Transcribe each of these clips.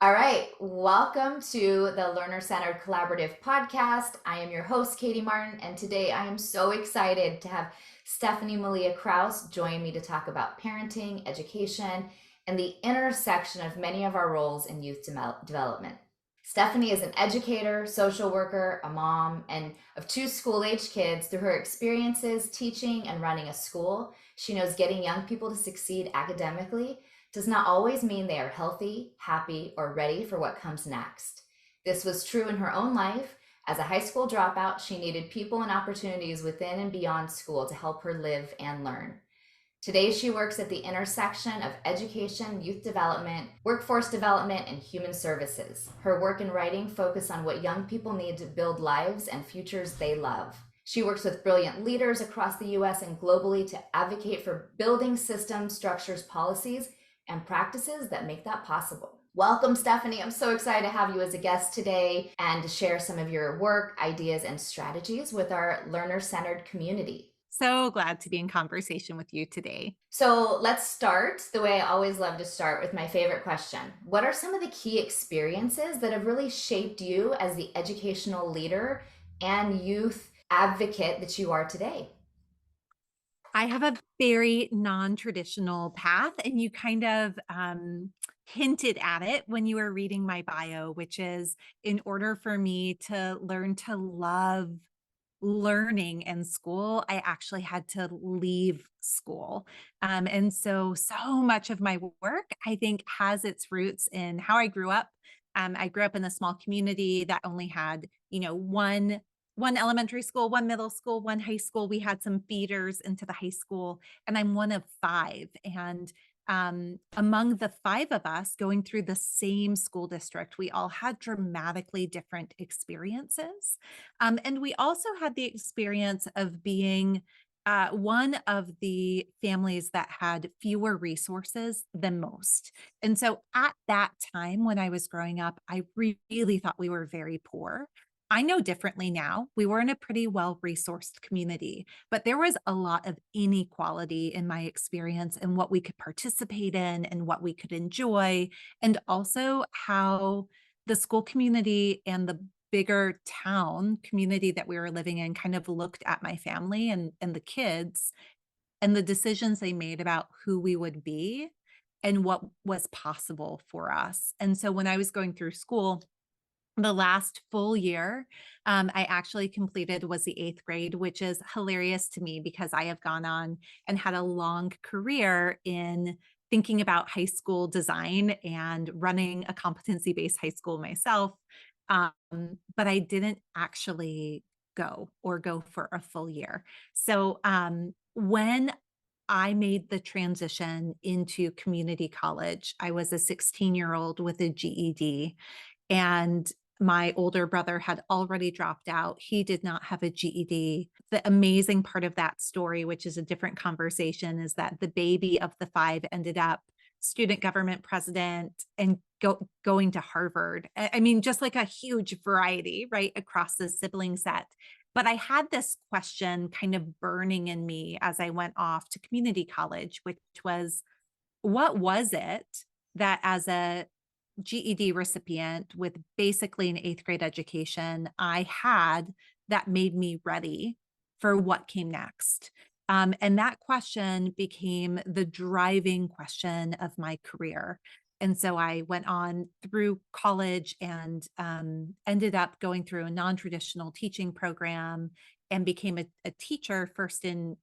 All right, welcome to the Learner Centered Collaborative podcast. I am your host, Katie Martin, and today I am so excited to have Stephanie Malia Krauss join me to talk about parenting, education, and the intersection of many of our roles in youth development. Stephanie is an educator, social worker, a mom, and of two school-age kids. Through her experiences teaching and running a school, she knows getting young people to succeed academically does not always mean they are healthy, happy, or ready for what comes next. This was true in her own life. As a high school dropout, she needed people and opportunities within and beyond school to help her live and learn. Today, she works at the intersection of education, youth development, workforce development, and human services. Her work and writing focus on what young people need to build lives and futures they love. She works with brilliant leaders across the US and globally to advocate for building systems, structures, policies, and practices that make that possible. Welcome, Stephanie. I'm so excited to have you as a guest today and to share some of your work, ideas, and strategies with our learner-centered community. So glad to be in conversation with you today. So let's start the way I always love to start, with my favorite question. What are some of the key experiences that have really shaped you as the educational leader and youth advocate that you are today? I have a very non-traditional path, and you kind of hinted at it when you were reading my bio, which is in order for me to learn to love learning in school, I actually had to leave school. And so much of my work, I think, has its roots in how I grew up. I grew up in a small community that only had, one elementary school, one middle school, one high school. We had some feeders into the high school, and I'm one of five. And among the five of us going through the same school district, we all had dramatically different experiences. And we also had the experience of being one of the families that had fewer resources than most. And so at that time, when I was growing up, I really thought we were very poor. I know differently now. We were in a pretty well resourced community, but there was a lot of inequality in my experience and what we could participate in and what we could enjoy, and also how the school community and the bigger town community that we were living in kind of looked at my family and the kids and the decisions they made about who we would be and what was possible for us. And so when I was going through school, the last full year I actually completed was the eighth grade, which is hilarious to me because I have gone on and had a long career in thinking about high school design and running a competency-based high school myself. But I didn't actually go for a full year. So when I made the transition into community college, I was a 16-year-old with a GED, and my older brother had already dropped out. He did not have a GED. The amazing part of that story, which is a different conversation, is that the baby of the five ended up student government president and going to Harvard. I mean, just like a huge variety, right, across the sibling set. But I had this question kind of burning in me as I went off to community college, which was, what was it that as a GED recipient with basically an eighth grade education I had that made me ready for what came next? And that question became the driving question of my career. And so I went on through college and ended up going through a non-traditional teaching program and became a teacher, first in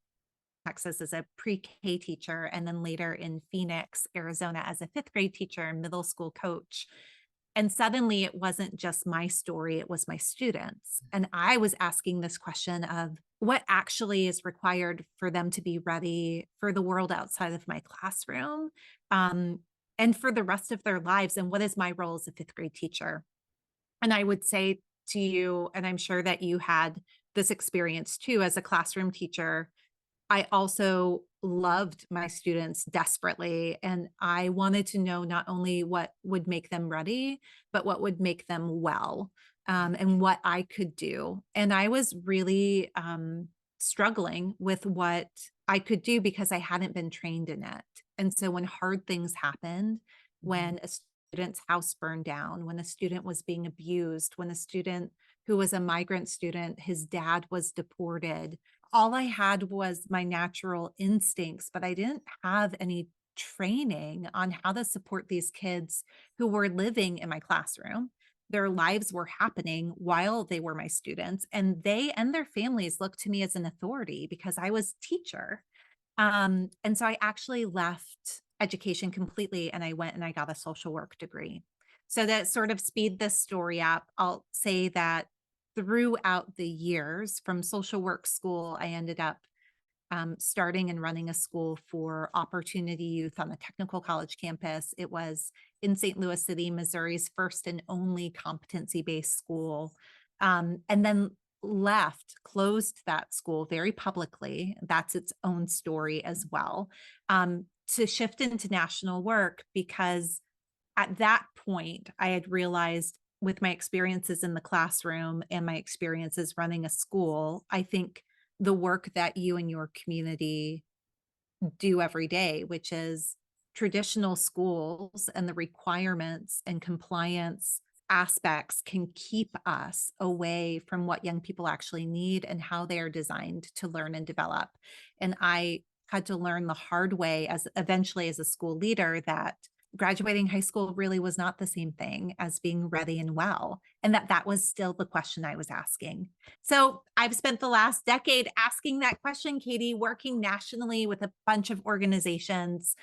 Texas as a pre-K teacher, and then later in Phoenix, Arizona as a fifth grade teacher and middle school coach. And suddenly it wasn't just my story, it was my students. And I was asking this question of what actually is required for them to be ready for the world outside of my classroom, um, and for the rest of their lives. And what is my role as a fifth grade teacher? And I would say to you, and I'm sure that you had this experience too, as a classroom teacher, I also loved my students desperately, and I wanted to know not only what would make them ready, but what would make them well, and what I could do. And I was really struggling with what I could do because I hadn't been trained in it. And so when hard things happened, when a student's house burned down, when a student was being abused, when a student who was a migrant student, his dad was deported. All I had was my natural instincts, but I didn't have any training on how to support these kids who were living in my classroom. Their lives were happening while they were my students, and they and their families looked to me as an authority because I was teacher. And so I actually left education completely and I went and I got a social work degree. So that sort of speed this story up. I'll say that throughout the years from social work school, I ended up starting and running a school for opportunity youth on the technical college campus. It was in St. Louis City, Missouri's first and only competency based school. And then closed that school very publicly. That's its own story as well. To shift into national work because at that point, I had realized with my experiences in the classroom and my experiences running a school, I think the work that you and your community do every day, which is traditional schools and the requirements and compliance aspects can keep us away from what young people actually need and how they are designed to learn and develop. And I had to learn the hard way as eventually as a school leader that graduating high school really was not the same thing as being ready and well, and that was still the question I was asking. So I've spent the last decade asking that question, Katie, working nationally with a bunch of organizations,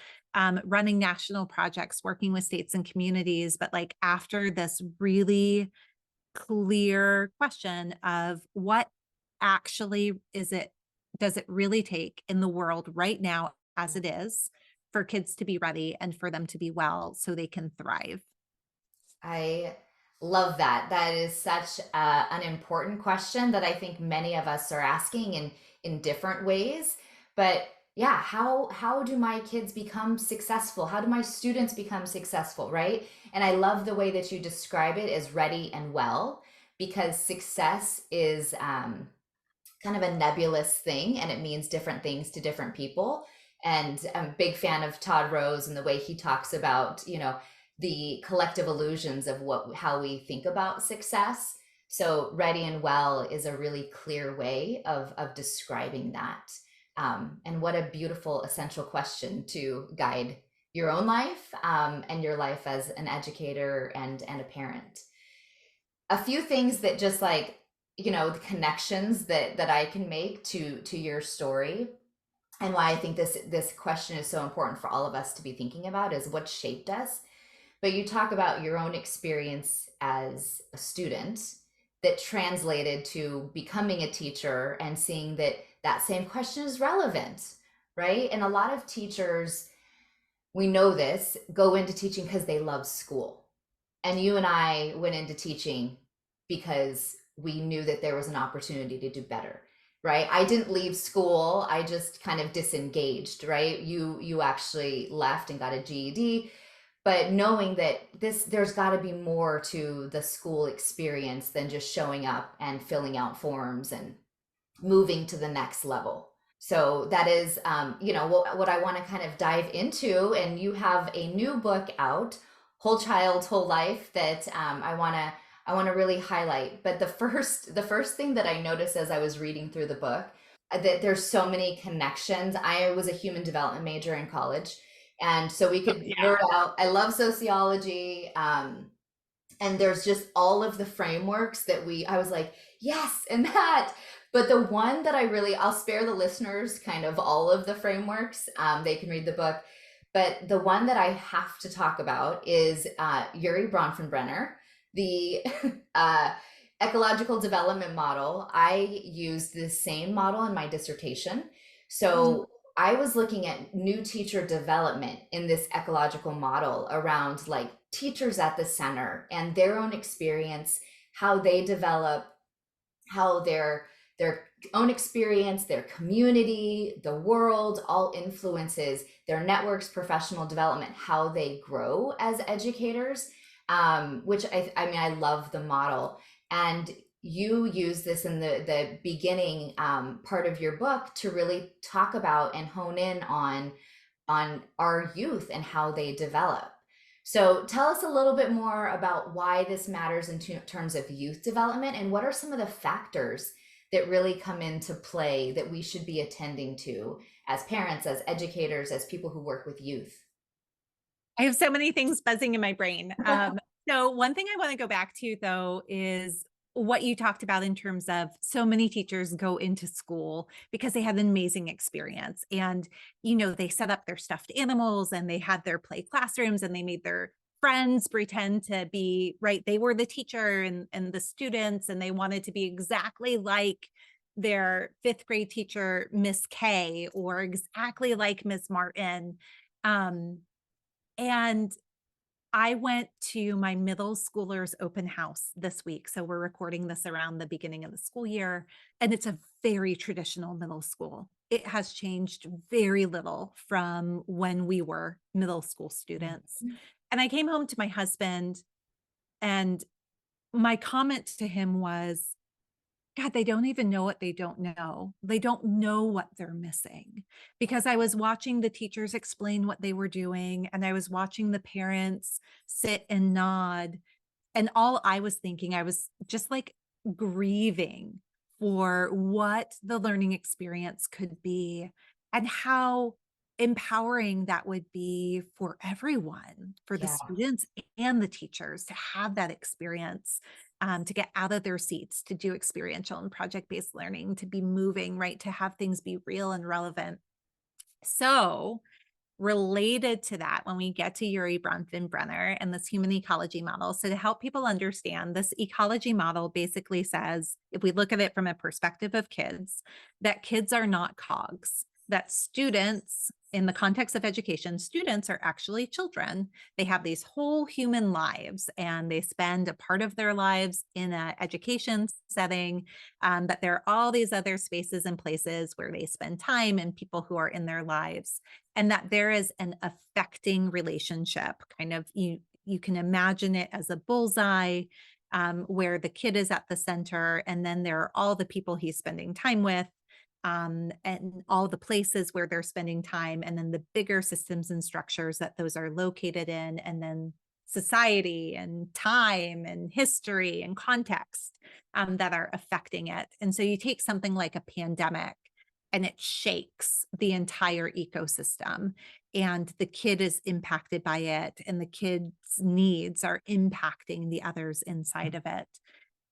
running national projects, working with states and communities. But like after this really clear question of what actually does it really take in the world right now as it is for kids to be ready and for them to be well so they can thrive? I love that. That is such an important question that I think many of us are asking in different ways. But yeah, how do my kids become successful? How do my students become successful, right? And I love the way that you describe it as ready and well, because success is kind of a nebulous thing and it means different things to different people. And I'm a big fan of Todd Rose and the way he talks about, the collective illusions of how we think about success. So ready and well is a really clear way of describing that. And what a beautiful essential question to guide your own life, and your life as an educator and a parent. A few things that just like, the connections that I can make to your story, and why I think this question is so important for all of us to be thinking about, is what shaped us. But you talk about your own experience as a student that translated to becoming a teacher and seeing that that same question is relevant, right? And a lot of teachers, we know this, go into teaching because they love school. And you and I went into teaching because we knew that there was an opportunity to do better, right? I didn't leave school. I just kind of disengaged, right? You actually left and got a GED, but knowing that there's got to be more to the school experience than just showing up and filling out forms and moving to the next level. So that is, what I want to kind of dive into. And you have a new book out, Whole Child, Whole Life, that I want to really highlight. But the first thing that I noticed as I was reading through the book, that there's so many connections. I was a human development major in college, and so we could Yeah. nerd out. I love sociology. And there's just all of the frameworks that I was like, yes, and that. But the one that I'll spare the listeners kind of all of the frameworks. They can read the book. But the one that I have to talk about is Yuri Bronfenbrenner, the ecological development model. I used the same model in my dissertation. So I was looking at new teacher development in this ecological model around like teachers at the center and their own experience, how they develop, how their own experience, their community, the world, all influences their networks, professional development, how they grow as educators. Which I mean, I love the model. And you use this in the beginning part of your book to really talk about and hone in on our youth and how they develop. So tell us a little bit more about why this matters in terms of youth development, and what are some of the factors that really come into play that we should be attending to as parents, as educators, as people who work with youth. I have so many things buzzing in my brain. So one thing I want to go back to though is what you talked about in terms of so many teachers go into school because they had an amazing experience and they set up their stuffed animals and they had their play classrooms and they made their friends pretend to be right, they were the teacher and the students, and they wanted to be exactly like their fifth grade teacher Miss K or exactly like Miss Martin. um and I went to my middle schooler's open house this week. So we're recording this around the beginning of the school year, and it's a very traditional middle school. It has changed very little from when we were middle school students. Mhm. And I came home to my husband, and my comment to him was, God, they don't even know what they don't know. They don't know what they're missing. Because I was watching the teachers explain what they were doing, and I was watching the parents sit and nod. And all I was thinking, I was just like grieving for what the learning experience could be and how empowering that would be for everyone, for the Yeah. students and the teachers to have that experience, to get out of their seats, to do experiential and project based learning, to be moving, right? To have things be real and relevant. So, related to that, when we get to Yuri Bronfenbrenner and this human ecology model, so to help people understand, this ecology model basically says, if we look at it from a perspective of kids, that kids are not cogs, that students, in the context of education, students are actually children. They have these whole human lives and they spend a part of their lives in an education setting. But there are all these other spaces and places where they spend time and people who are in their lives, and that there is an affecting relationship. Kind of, you can imagine it as a bullseye, where the kid is at the center, and then there are all the people he's spending time with, and all the places where they're spending time, and then the bigger systems and structures that those are located in, and then society and time and history and context, that are affecting it. And so you take something like a pandemic and it shakes the entire ecosystem, and the kid is impacted by it, and the kid's needs are impacting the others inside of it.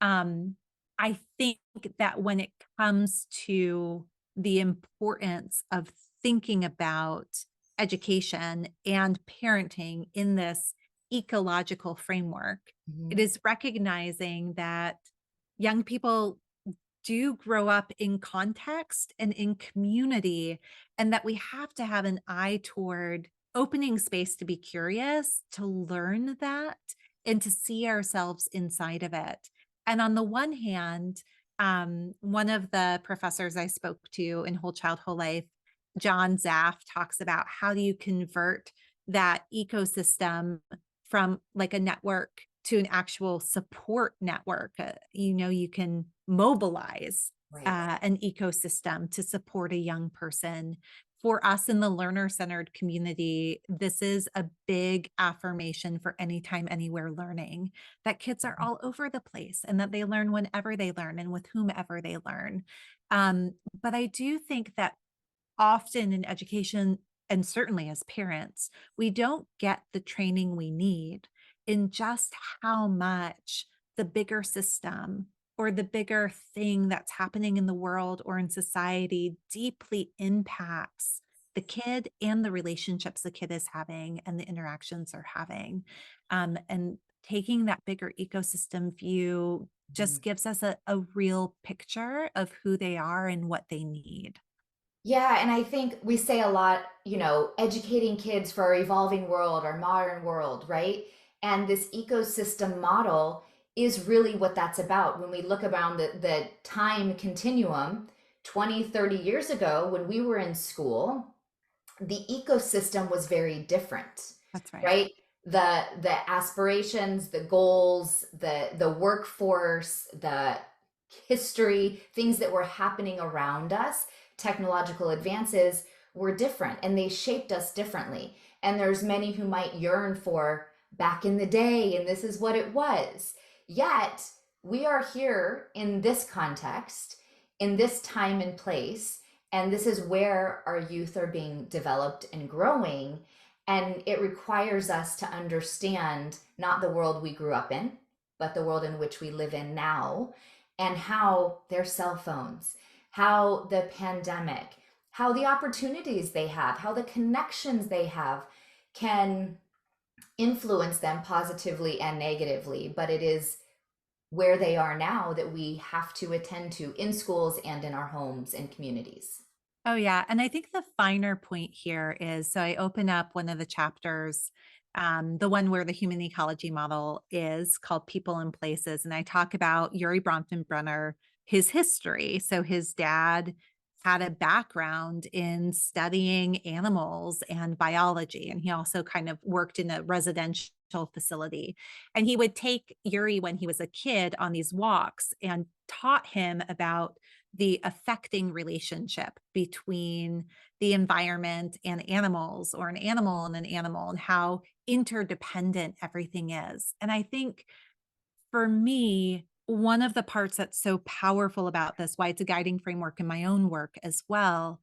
um, I think that when it comes to the importance of thinking about education and parenting in this ecological framework, it Mhm. is recognizing that young people do grow up in context and in community, and that we have to have an eye toward opening space to be curious, to learn that, and to see ourselves inside of it. And on the one hand, one of the professors I spoke to in Whole Child, Whole Life, John Zaff, talks about how do you convert that ecosystem from like a network to an actual support network. You can mobilize Right. an ecosystem to support a young person. For us in the learner centered community, this is a big affirmation for anytime, anywhere learning, that kids are all over the place and that they learn whenever they learn and with whomever they learn. But I do think that often in education, and certainly as parents, we don't get the training we need in just how much the bigger system or the bigger thing that's happening in the world or in society deeply impacts the kid and the relationships the kid is having and the interactions they're having. And taking that bigger ecosystem view Mhm. just gives us a real picture of who they are and what they need. Yeah, and I think we say a lot, educating kids for our evolving world, our modern world, right? And this ecosystem model is really what that's about. When we look around the time continuum, 20, 30 years ago, when we were in school, the ecosystem was very different, That's right. right? The aspirations, the goals, the workforce, the history, things that were happening around us, technological advances were different and they shaped us differently. And there's many who might yearn for back in the day and this is what it was. Yet we are here in this context, in this time and place, and this is where our youth are being developed and growing. And it requires us to understand not the world we grew up in, but the world in which we live in now, and how their cell phones, how the pandemic, how the opportunities they have, how the connections they have can influence them positively and negatively. But it is where they are now that we have to attend to in schools and in our homes and communities. Oh, yeah. And I think the finer point here is so I open up one of the chapters, the one where the human ecology model is called People and Places. And I talk about Yuri Bronfenbrenner, his history. So his dad had a background in studying animals and biology. And he also kind of worked in a residential facility. And he would take Yuri when he was a kid on these walks and taught him about the affecting relationship between the environment and animals, or an animal and an animal, and how interdependent everything is. And I think for me, one of the parts that's so powerful about this, why it's a guiding framework in my own work as well,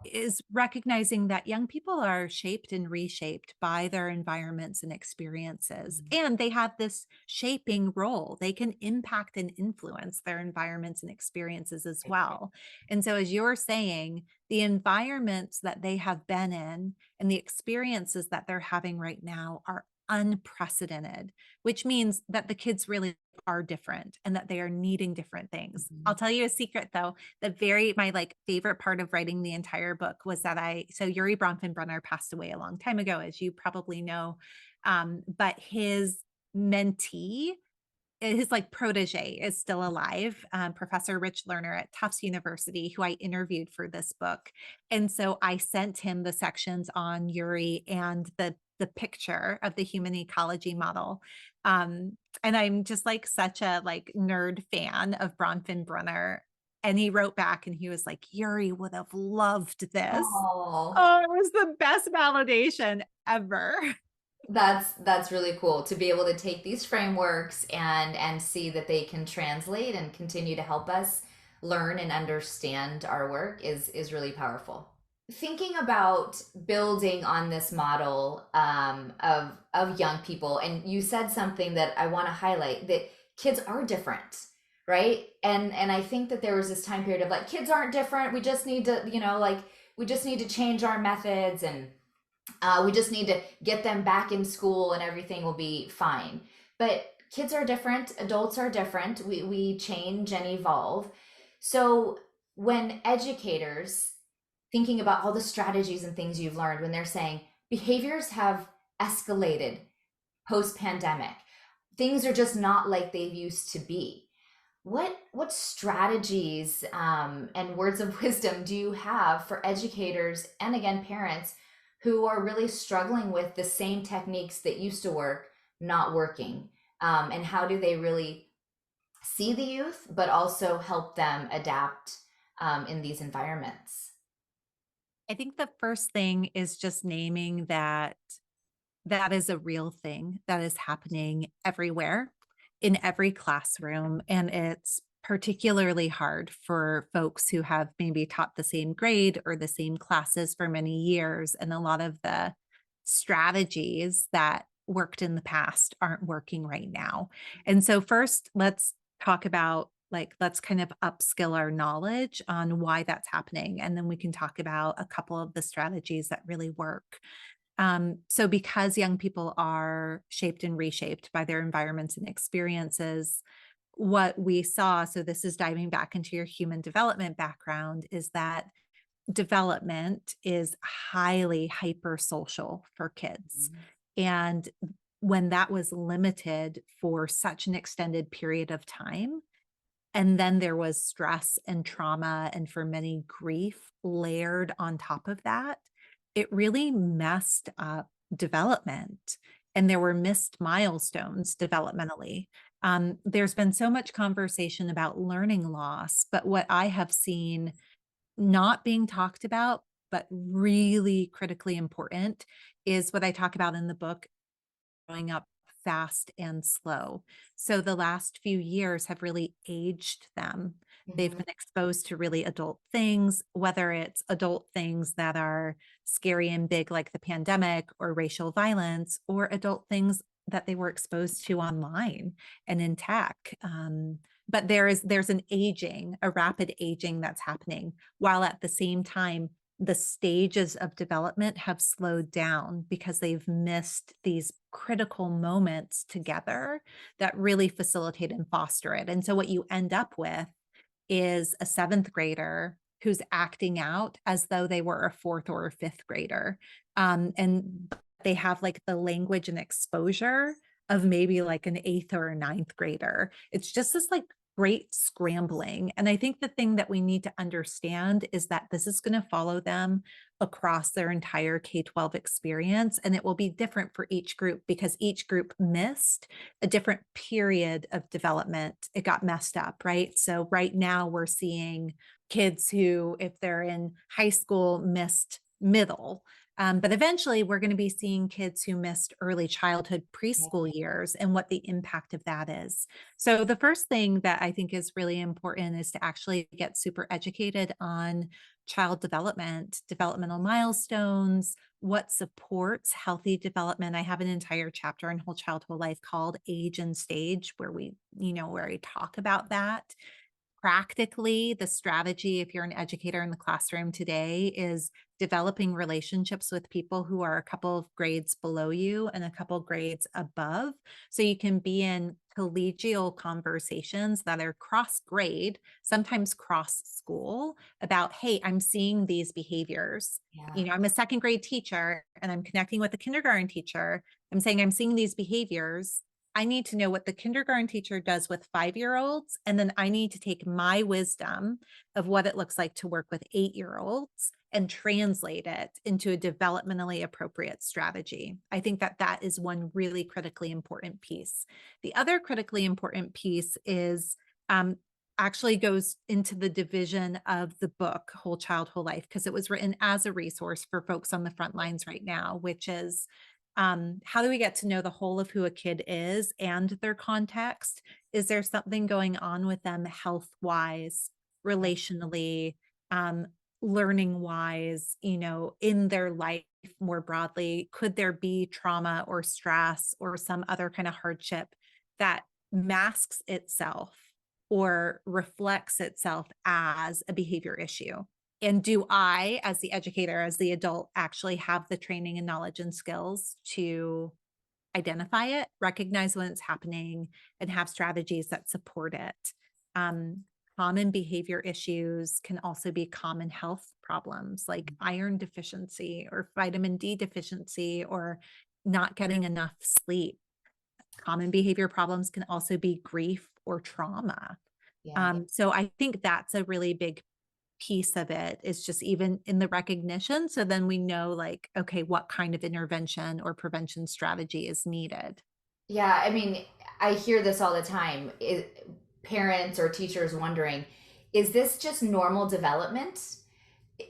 is recognizing that young people are shaped and reshaped by their environments and experiences. And they have this shaping role. They can impact and influence their environments and experiences as well. And so, as you're saying, the environments that they have been in and the experiences that they're having right now are unprecedented, which means that the kids really are different and that they are needing different things. I'll Mhm. tell you a secret though, my like favorite part of writing the entire book was that so Yuri Bronfenbrenner passed away a long time ago, as you probably know. But his mentee, his like protege is still alive, Professor Rich Lerner at Tufts University, who I interviewed for this book. And so I sent him the sections on Yuri and the picture of the human ecology model. And I'm just like such a like nerd fan of Bronfenbrenner. And he wrote back and he was like, Yuri would have loved this. Oh, Oh, it was the best validation ever. that's really cool to be able to take these frameworks and see that they can translate and continue to help us learn and understand our work is really powerful. Thinking about building on this model of young people, and you said something that I want to highlight, that kids are different, right? And I think that there was this time period of like, kids aren't different, we just need to, like, we just need to change our methods, and we just need to get them back in school and everything will be fine. But kids are different, adults are different, we change and evolve. So when educators, thinking about all the strategies and things you've learned, when they're saying behaviors have escalated post pandemic, things are just not like they used to be. What strategies and words of wisdom do you have for educators and again parents who are really struggling with the same techniques that used to work not working? And how do they really see the youth, but also help them adapt in these environments? I think the first thing is just naming that that is a real thing that is happening everywhere in every classroom. And it's particularly hard for folks who have maybe taught the same grade or the same classes for many years. And a lot of the strategies that worked in the past aren't working right now. And so, first, let's talk about like, let's kind of upskill our knowledge on why that's happening. And then we can talk about a couple of the strategies that really work. So because young people are shaped and reshaped by their environments and experiences, what we saw, so this is diving back into your human development background, is that development is highly hyper social for kids. And when that was limited for such an extended period of time, and then there was stress and trauma, and for many, grief layered on top of that. It really messed up development. And there were missed milestones developmentally. There's been so much conversation about learning loss, but what I have seen not being talked about, but really critically important, is what I talk about in the book, up fast and slow. So the last few years have really aged them. They've Mhm. been exposed to really adult things, whether it's adult things that are scary and big, like the pandemic or racial violence, or adult things that they were exposed to online and in tech. But there's an aging, a rapid aging that's happening, while at the same time the stages of development have slowed down because they've missed these critical moments together that really facilitate and foster it. And so what you end up with is a seventh grader who's acting out as though they were a fourth or a fifth grader. And they have like the language and exposure of maybe like an eighth or a ninth grader. It's just this like great scrambling. And I think the thing that we need to understand is that this is going to follow them across their entire K-12 experience. And it will be different for each group because each group missed a different period of development. It got messed up, right? So right now we're seeing kids who, if they're in high school, missed middle. But eventually we're going to be seeing kids who missed early childhood Yeah. preschool years and what the impact of that is. So the first thing that I think is really important is to actually get super educated on child development, developmental milestones, what supports healthy development. I have an entire chapter in Whole Child Whole Life called Age and Stage where where I talk about that. Practically, the strategy, if you're an educator in the classroom today, is developing relationships with people who are a couple of grades below you and a couple grades above. So you can be in collegial conversations that are cross grade, sometimes cross school, about, hey, I'm seeing these behaviors. Yeah. I'm a second grade teacher and I'm connecting with a kindergarten teacher. I'm saying I'm seeing these behaviors. I need to know what the kindergarten teacher does with 5-year-olds. And then I need to take my wisdom of what it looks like to work with 8-year-olds and translate it into a developmentally appropriate strategy. I think that that is one really critically important piece. The other critically important piece is actually goes into the division of the book, Whole Child, Whole Life, because it was written as a resource for folks on the front lines right now, which is how do we get to know the whole of who a kid is and their context? Is there something going on with them health wise, relationally, um, learning wise, in their life more broadly? Could there be trauma or stress or some other kind of hardship that masks itself or reflects itself as a behavior issue? And do I, as the educator, as the adult, actually have the training and knowledge and skills to identify it, recognize when it's happening, and have strategies that support it? Um, Common behavior issues can also be common health problems like iron deficiency or vitamin D deficiency or not getting enough sleep. Common behavior problems can also be grief or trauma. Yeah. So I think that's a really big piece of it is just even in the recognition. So then we know, like, okay, what kind of intervention or prevention strategy is needed. Yeah, I mean, I hear this all the time. Parents or teachers wondering, is this just normal development?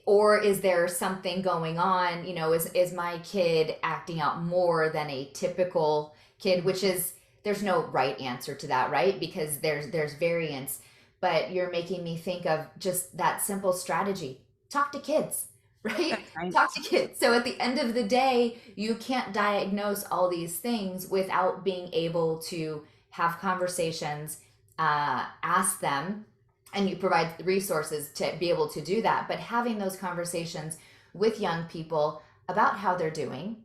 Or is there something going on? Is my kid acting out more than a typical kid? Which is, there's no right answer to that, right? Because there's variance. But you're making me think of just that simple strategy: talk to kids, right? That's right. Talk to kids. So at the end of the day, you can't diagnose all these things without being able to have conversations, ask them, and you provide resources to be able to do that. But having those conversations with young people about how they're doing,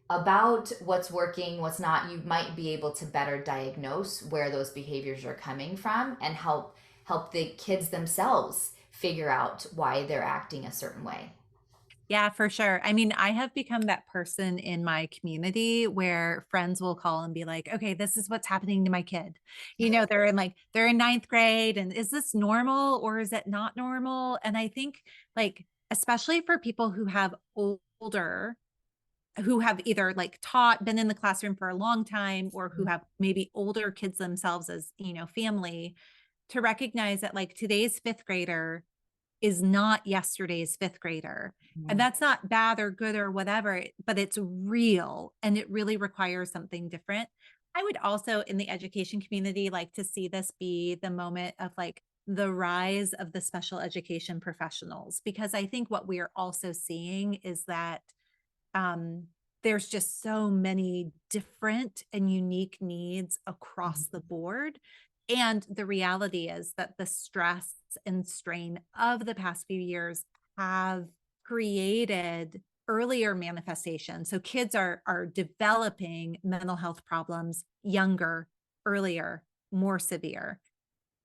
about what's working, what's not, you might be able to better diagnose where those behaviors are coming from and help the kids themselves figure out why they're acting a certain way. Yeah, for sure. I mean, I have become that person in my community where friends will call and be like, okay, this is what's happening to my kid. They're in ninth grade. And is this normal or is it not normal? And I think, like, especially for people who have older, who have either like taught, been in the classroom for a long time, or who have maybe older kids themselves as, family, to recognize that like today's fifth grader is not yesterday's fifth grader. And Mhm. that's not bad or good or whatever, but it's real and it really requires something different. I would also, in the education community, like to see this be the moment of like the rise of the special education professionals, because I think what we are also seeing is that um, there's just so many different and unique needs across the Mhm. board. And the reality is that the stress and strain of the past few years have created earlier manifestations. So kids are developing mental health problems younger, earlier, more severe.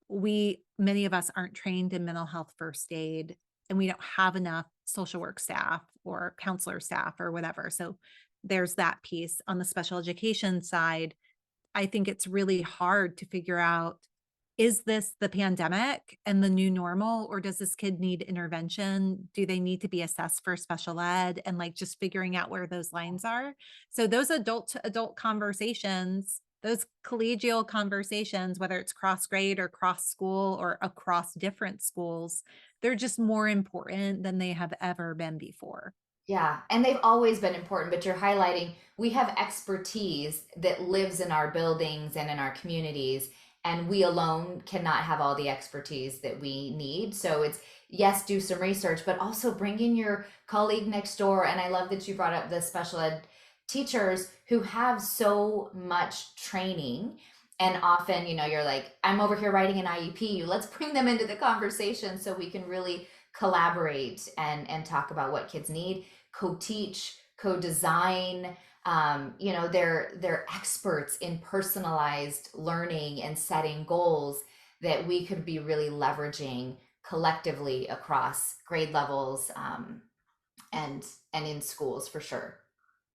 We many of us aren't trained in mental health first aid, and we don't have enough social work staff or counselor staff or whatever. So there's that piece. On the special education side, I think it's really hard to figure out, is this the pandemic and the new normal, or does this kid need intervention? Do they need to be assessed for special ed? And like just figuring out where those lines are. So those adult to adult conversations, those collegial conversations, whether it's cross grade or cross school or across different schools, they're just more important than they have ever been before. Yeah, and they've always been important, but you're highlighting we have expertise that lives in our buildings and in our communities, and we alone cannot have all the expertise that we need. So it's yes, do some research, but also bring in your colleague next door. And I love that you brought up the special ed teachers who have so much training. And often, you're like, I'm over here writing an IEP. Let's bring them into the conversation so we can really collaborate and talk about what kids need, co-teach, co-design. They're experts in personalized learning and setting goals that we could be really leveraging collectively across grade levels, and in schools for sure.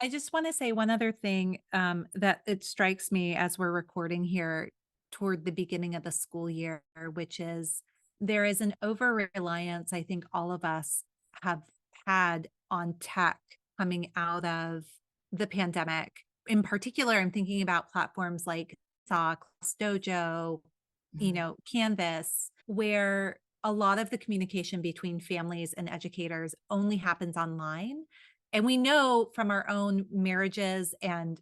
I just want to say one other thing that it strikes me as we're recording here toward the beginning of the school year, which is there is an over reliance, I think all of us have had on tech coming out of the pandemic. In particular, I'm thinking about platforms like Class Dojo, Mhm. Canvas, where a lot of the communication between families and educators only happens online. And we know from our own marriages and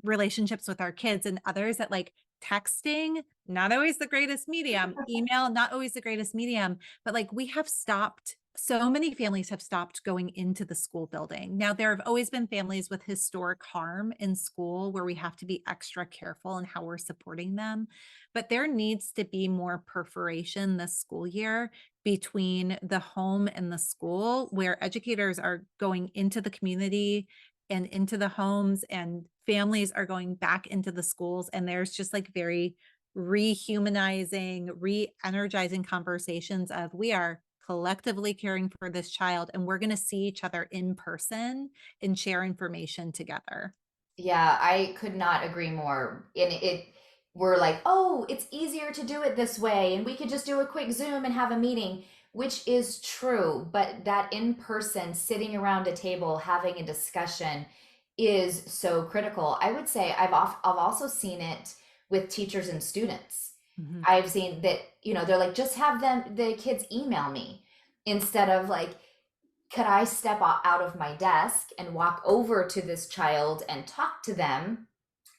relationships with our kids and others that like texting, not always the greatest medium, email, not always the greatest medium, but like we have stopped. So many families have stopped going into the school building. Now, there have always been families with historic harm in school where we have to be extra careful in how we're supporting them. But there needs to be more perforation this school year between the home and the school, where educators are going into the community and into the homes, and families are going back into the schools. And there's just like very rehumanizing, re-energizing conversations of we are collectively caring for this child and we're going to see each other in person and share information together. Yeah, I could not agree more. And we're like, oh, it's easier to do it this way, and we could just do a quick Zoom and have a meeting, which is true. But that in person, sitting around a table, having a discussion is so critical. I would say I've also seen it with teachers and students. Mhm. I've seen that, they're like, just have the kids email me instead of like, could I step out of my desk and walk over to this child and talk to them,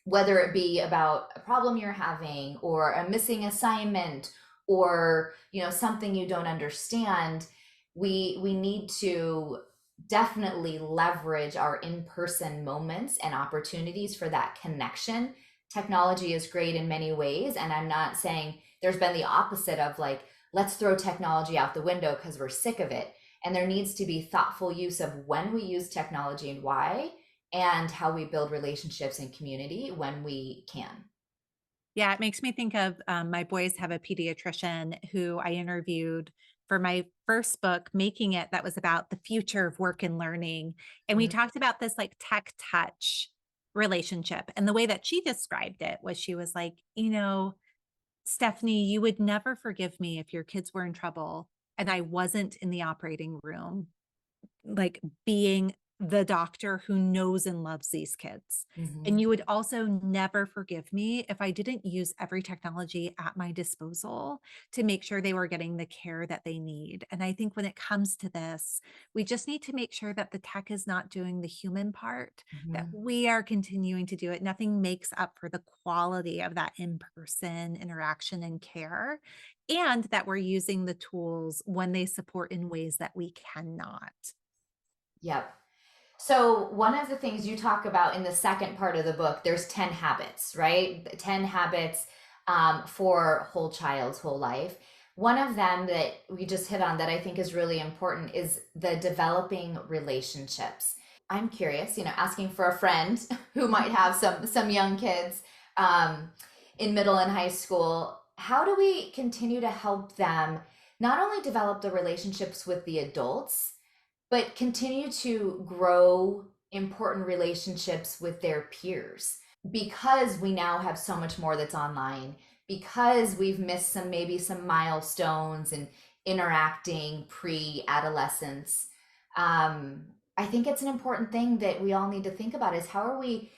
whether it be about a problem you're having or a missing assignment or something you don't understand. We need to definitely leverage our in-person moments and opportunities for that connection. Technology is great in many ways, and I'm not saying there's been the opposite of like, let's throw technology out the window because we're sick of it. And there needs to be thoughtful use of when we use technology and why, and how we build relationships and community when we can. Yeah, it makes me think of my boys have a pediatrician who I interviewed for my first book, Making It, that was about the future of work and learning. And we Mhm. talked about this like tech touch relationship. And the way that she described it was she was like, Stephanie, you would never forgive me if your kids were in trouble and I wasn't in the operating room, like being the doctor who knows and loves these kids. And Hmm. you would also never forgive me if I didn't use every technology at my disposal to make sure they were getting the care that they need. And I think when it comes to this, we just need to make sure that the tech is not doing the human part, that Hmm. we are continuing to do it. Nothing makes up for the quality of that in person interaction and care, and that we're using the tools when they support in ways that we cannot. Yep. So, one of the things you talk about in the second part of the book, there's 10 habits, right? 10 habits for whole child's whole life. One of them that we just hit on that I think is really important is the developing relationships. I'm curious, asking for a friend who might have some young kids um, in middle and high school. How do we continue to help them not only develop the relationships with the adults, but continue to grow important relationships with their peers? Because we now have so much more that's online, because we've missed maybe some milestones and interacting pre-adolescence. I think it's an important thing that we all need to think about, is how are we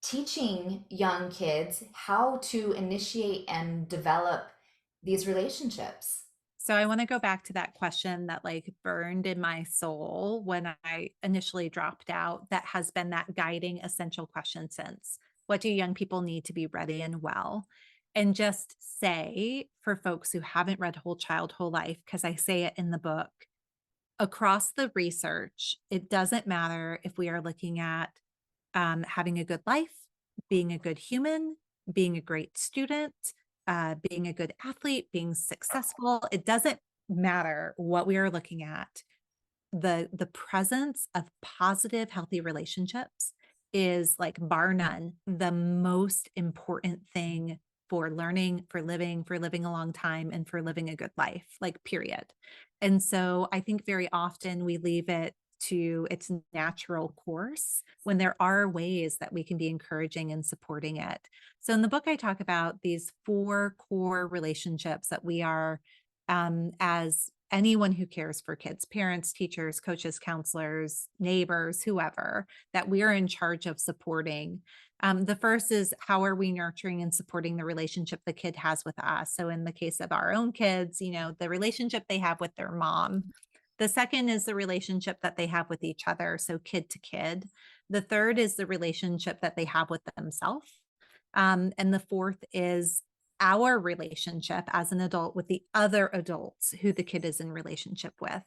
teaching young kids how to initiate and develop these relationships? So I want to go back to that question that like burned in my soul when I initially dropped out, that has been that guiding essential question since. What do young people need to be ready and well? And just say for folks who haven't read Whole Child, Whole Life, because I say it in the book, across the research, it doesn't matter if we are looking at having a good life, being a good human, being a great student, being a good athlete, being successful. It doesn't matter what we are looking at. The presence of positive, healthy relationships is like bar none the most important thing for learning, for living a long time, and for living a good life, like period. And so I think very often we leave it to its natural course when there are ways that we can be encouraging and supporting it. So in the book, I talk about these four core relationships that we are, as anyone who cares for kids, parents, teachers, coaches, counselors, neighbors, whoever, that we are in charge of supporting. The first is, how are we nurturing and supporting the relationship the kid has with us? So in the case of our own kids, the relationship they have with their mom. The second is the relationship that they have with each other, so kid to kid. The third is the relationship that they have with themselves. And the fourth is our relationship as an adult with the other adults who the kid is in relationship with.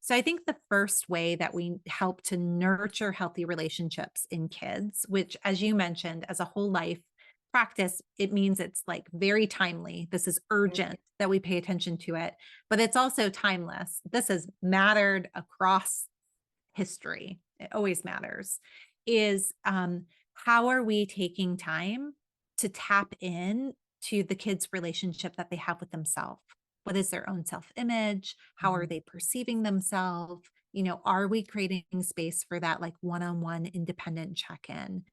So I think the first way that we help to nurture healthy relationships in kids, which, as you mentioned, as a whole life practice, it means it's like very timely. This is urgent that we pay attention to it, but it's also timeless. This has mattered across history. It always matters. Is how are we taking time to tap in to the kids' relationship that they have with themselves? What is their own self image? How are Mhm. they perceiving themselves? Are we creating space for that like one on one independent check in?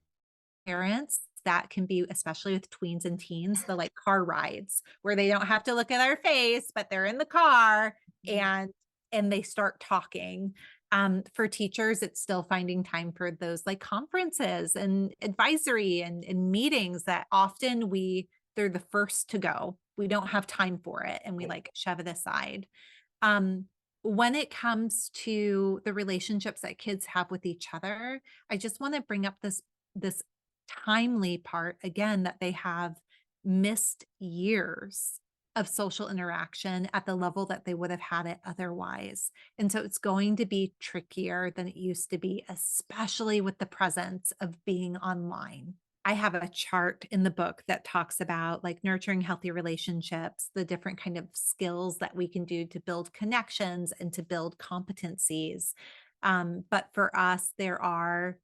Parents, that can be, especially with tweens and teens, the like car rides where they don't have to look at our face, but they're in the car and they start talking. For teachers, it's still finding time for those like conferences and advisory and meetings that often they're the first to go. We don't have time for it and we like shove it aside. Um, when it comes to the relationships that kids have with each other, I just want to bring up this timely part again, that they have missed years of social interaction at the level that they would have had it otherwise. And so it's going to be trickier than it used to be, especially with the presence of being online. I have a chart in the book that talks about like nurturing healthy relationships, the different kind of skills that we can do to build connections and to build competencies. But for us, there are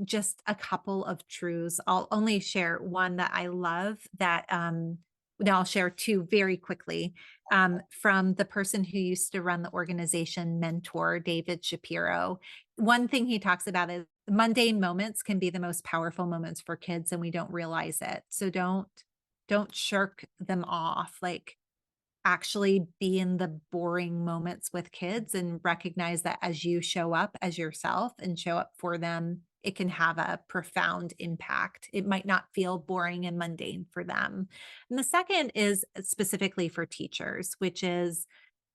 just a couple of truths. I'll only share one that I love that now I'll share two very quickly, from the person who used to run the organization Mentor, David Shapiro. One thing he talks about is mundane moments can be the most powerful moments for kids and we don't realize it. So don't shirk them off. Like actually be in the boring moments with kids and recognize that as you show up as yourself and show up for them, it can have a profound impact. It might not feel boring and mundane for them. And the second is specifically for teachers, which is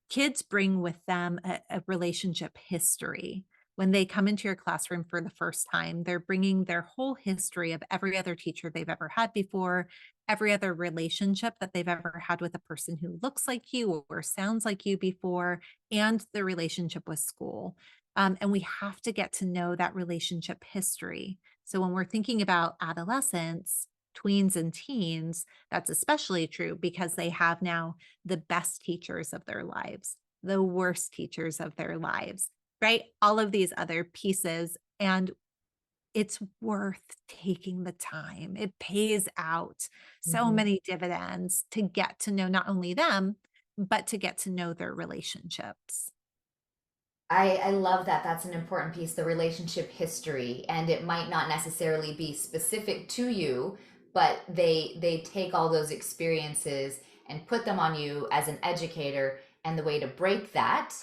kids bring with them a relationship history. When they come into your classroom for the first time, they're bringing their whole history of every other teacher they've ever had before, every other relationship that they've ever had with a person who looks like you or sounds like you before, and the relationship with school. And we have to get to know that relationship history. So when we're thinking about adolescents, tweens, and teens, that's especially true because they have now the best teachers of their lives, the worst teachers of their lives, right? All of these other pieces. And it's worth taking the time. It pays out so Mhm. many dividends to get to know not only them, but to get to know their relationships. I love that. That's an important piece, the relationship history. And it might not necessarily be specific to you, but they take all those experiences and put them on you as an educator. And the way to break that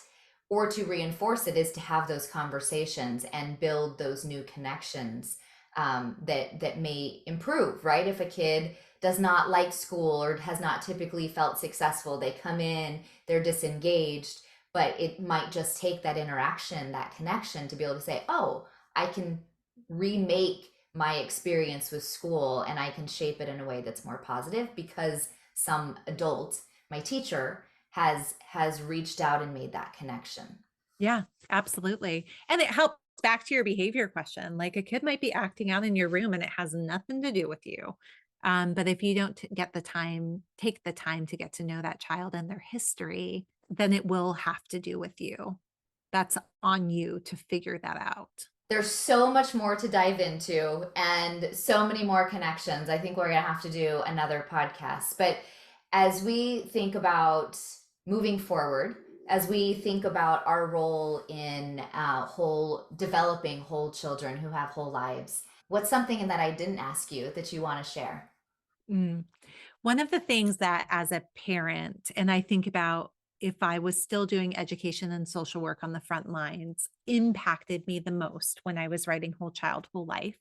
or to reinforce it is to have those conversations and build those new connections, that may improve, right? If a kid does not like school or has not typically felt successful, they come in, they're disengaged, but it might just take that interaction, that connection to be able to say, oh, I can remake my experience with school and I can shape it in a way that's more positive because some adult, my teacher, has reached out and made that connection. Yeah, absolutely. And it helps back to your behavior question. Like a kid might be acting out in your room and it has nothing to do with you. But if you don't get the time, take the time to get to know that child and their history, then it will have to do with you. That's on you to figure that out. There's so much more to dive into and so many more connections. I think we're going to have to do another podcast. But as we think about moving forward, as we think about our role in whole developing whole children who have whole lives, what's something that I didn't ask you that you want to share? Mm. One of the things that as a parent, and I think about if I was still doing education and social work on the front lines, impacted me the most when I was writing Whole Child, Whole Life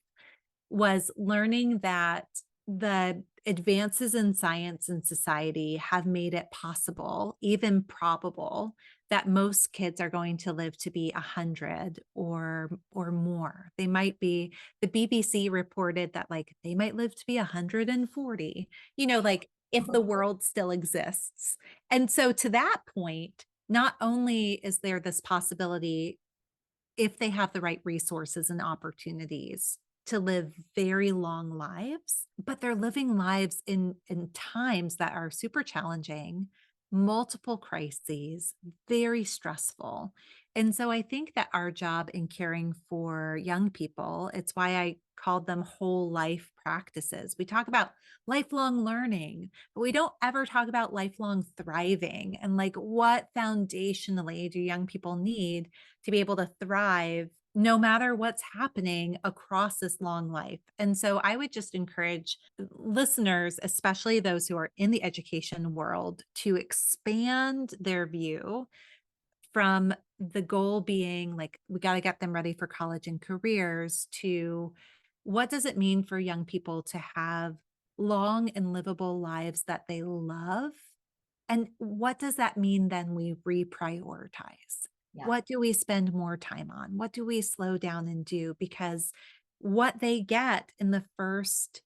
was learning that the advances in science and society have made it possible, even probable, that most kids are going to live to be 100 or more. They might be the BBC reported that like they might live to be 140, like if the world still exists. And so to that point, not only is there this possibility if they have the right resources and opportunities to live very long lives, but they're living lives in times that are super challenging, multiple crises, very stressful. And so I think that our job in caring for young people, it's why I called them whole life practices. We talk about lifelong learning, but we don't ever talk about lifelong thriving and like what foundationally do young people need to be able to thrive no matter what's happening across this long life. And so I would just encourage listeners, especially those who are in the education world, to expand their view from the goal being like, we got to get them ready for college and careers to what does it mean for young people to have long and livable lives that they love and what does that mean then we reprioritize? Yeah, What do we spend more time on? What do we slow down and do? Because what they get in the first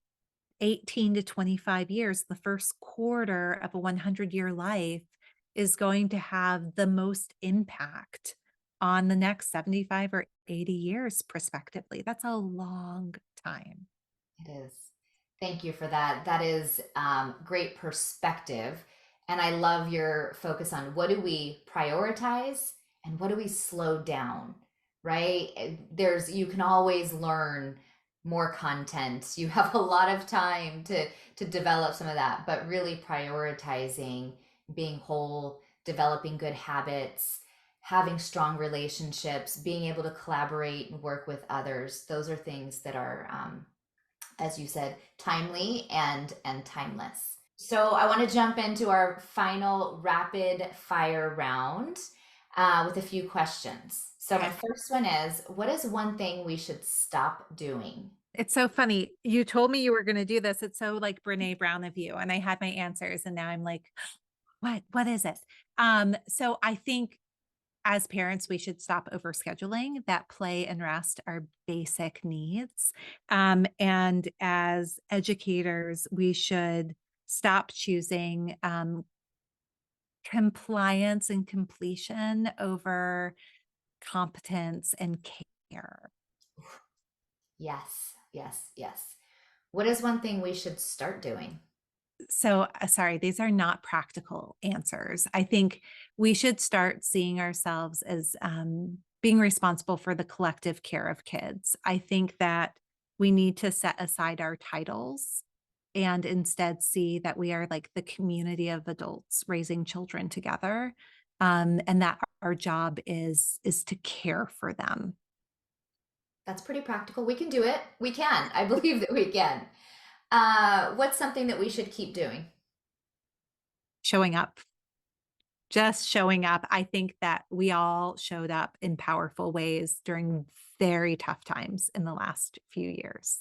18 to 25 years, the first quarter of a 100-year life is going to have the most impact on the next 75 or 80 years prospectively. That's a long time. it is. Thank you for that. That is great perspective. And I love your focus on what do we prioritize and what do we slow down, right? You can always learn more content. You have a lot of time to develop some of that, but really prioritizing being whole, developing good habits, having strong relationships, being able to collaborate and work with others. Those are things that are as you said, timely and timeless. So I want to jump into our final rapid fire round with a few questions. So my Okay. first one is, what is one thing we should stop doing? It's so funny. You told me you were going to do this. It's so like Brene Brown of you. And I had my answers and now I'm like, what is it? So I think as parents, we should stop overscheduling that play and rest are basic needs. And as educators, we should stop choosing compliance and completion over competence and care. Yes, yes, yes. What is one thing we should start doing? So, sorry, these are not practical answers. I think we should start seeing ourselves as being responsible for the collective care of kids. I think that we need to set aside our titles and instead see that we are like the community of adults raising children together, and that our job is to care for them. That's pretty practical. We can do it. We can. I believe that we can. What's something that we should keep doing? Showing up, just showing up. I think that we all showed up in powerful ways during very tough times in the last few years.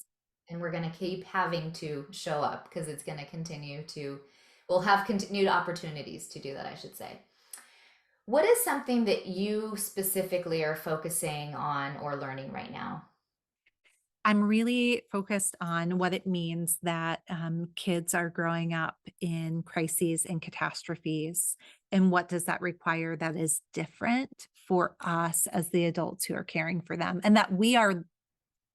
And we're going to keep having to show up because it's going to continue to, we'll have continued opportunities to do that, I should say. What is something that you specifically are focusing on or learning right now? I'm really focused on what it means that kids are growing up in crises and catastrophes, and what does that require that is different for us as the adults who are caring for them, and that we are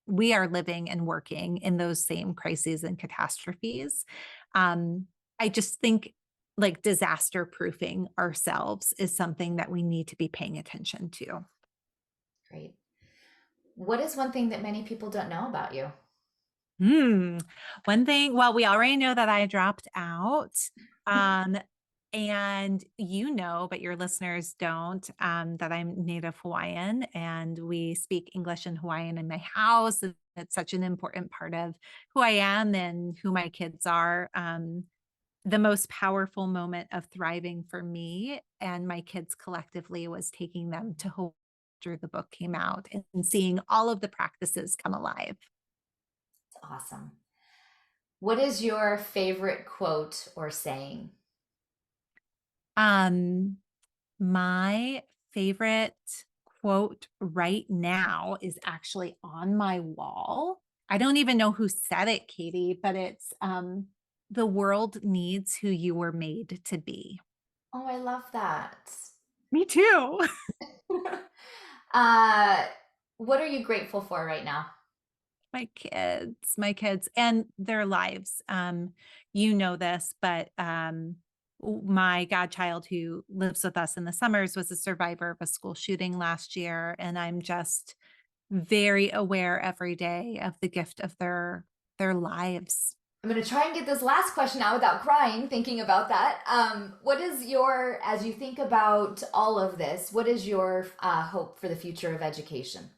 living and working in those same crises and catastrophes. I just think like disaster proofing ourselves is something that we need to be paying attention to. Great. What is one thing that many people don't know about you? Hmm. One thing, well, we already know that I dropped out. Um, and but your listeners don't, that I'm Native Hawaiian and we speak English and Hawaiian in my house. And it's such an important part of who I am and who my kids are. The most powerful moment of thriving for me and my kids collectively was taking them to Hawaii after the book came out and seeing all of the practices come alive. It's awesome. What is your favorite quote or saying? Um, my favorite quote right now is actually on my wall. I don't even know who said it, Katie, but it's the world needs who you were made to be. Oh, I love that. Me too. uh, what are you grateful for right now? My kids and their lives. You know this, but my godchild who lives with us in the summers was a survivor of a school shooting last year. And I'm just very aware every day of the gift of their lives. I'm going to try and get this last question out without crying, thinking about that. What is your, as you think about all of this, what is your hope for the future of education?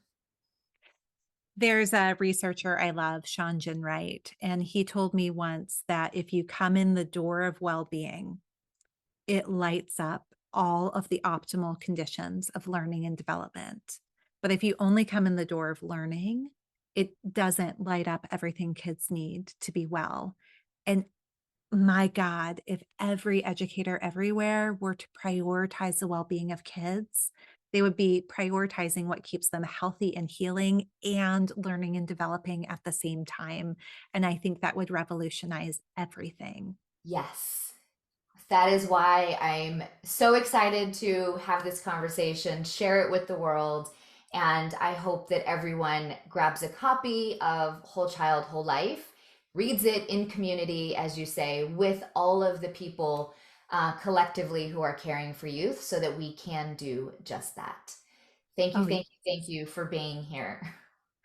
There's a researcher I love, Sean Jin Wright, and he told me once that if you come in the door of well-being, it lights up all of the optimal conditions of learning and development. But if you only come in the door of learning, it doesn't light up everything kids need to be well. And my God, if every educator everywhere were to prioritize the well being of kids, they would be prioritizing what keeps them healthy and healing and learning and developing at the same time. And I think that would revolutionize everything. Yes. That is why I'm so excited to have this conversation, share it with the world, and I hope that everyone grabs a copy of Whole Child, Whole Life, reads it in community, as you say, with all of the people collectively who are caring for youth so that we can do just that. Thank you, Oh, thank you, thank you for being here.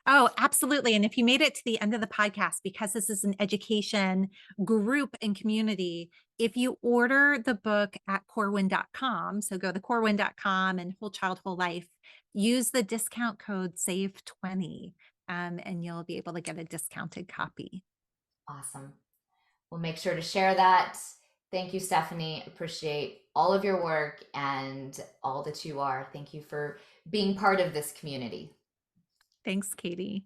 Oh, absolutely. And if you made it to the end of the podcast, because this is an education group and community, if you order the book at corewin.com, so go to corewin.com and Whole Child, Whole Life, use the discount code SAVE20, and you'll be able to get a discounted copy. Awesome. We'll make sure to share that. Thank you, Stephanie. Appreciate all of your work and all that you are. Thank you for being part of this community. Thanks, Katie.